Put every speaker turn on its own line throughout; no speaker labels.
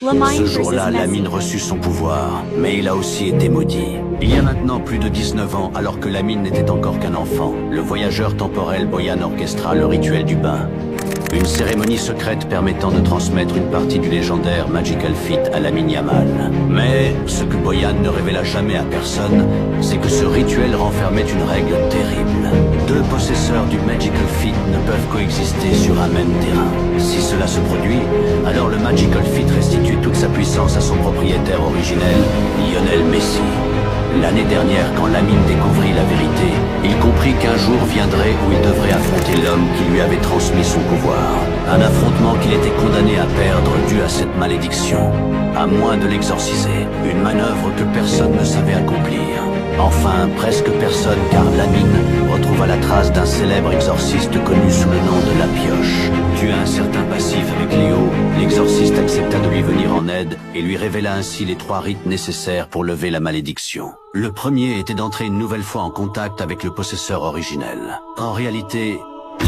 Ce jour-là, Lamine reçut son pouvoir, mais il a aussi été maudit. Il y a maintenant plus de 19 ans, alors que Lamine n'était encore qu'un enfant, le voyageur temporel Boyan orchestra le rituel du bain. Une cérémonie secrète permettant de transmettre une partie du légendaire Magical Feat à Lamine Yamal. Mais ce que Boyan ne révéla jamais à personne, c'est que ce rituel renfermait une règle terrible. Deux possesseurs du Magical Feat ne peuvent coexister sur un même terrain. Si cela se produit, alors le Magical Feat restitue toute sa puissance à son propriétaire originel, Lionel Messi. L'année dernière, quand Lamine découvrit la vérité, il comprit qu'un jour viendrait où il devrait affronter l'homme qui lui avait transmis son pouvoir. Un affrontement qu'il était condamné à perdre dû à cette malédiction, à moins de l'exorciser. Une manœuvre que personne ne savait accomplir. Enfin, presque personne, car Lamine retrouva la trace d'un célèbre exorciste connu sous le nom de la Pioche. Tué un certain passif avec Léo, l'exorciste accepta de lui venir en aide et lui révéla ainsi les 3 rites nécessaires pour lever la malédiction. Le premier était d'entrer une nouvelle fois en contact avec le possesseur originel. En réalité,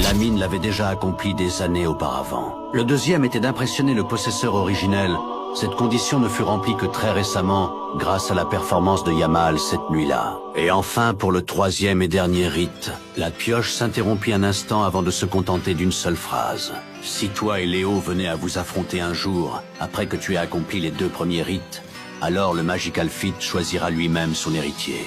Lamine l'avait déjà accompli des années auparavant. Le deuxième était d'impressionner le possesseur originel. Cette condition ne fut remplie que très récemment, grâce à la performance de Yamal cette nuit-là. Et enfin, pour le troisième et dernier rite, la pioche s'interrompit un instant avant de se contenter d'une seule phrase. Si toi et Léo venaient à vous affronter un jour, après que tu aies accompli les 2 premiers rites, alors le Magical Feat choisira lui-même son héritier.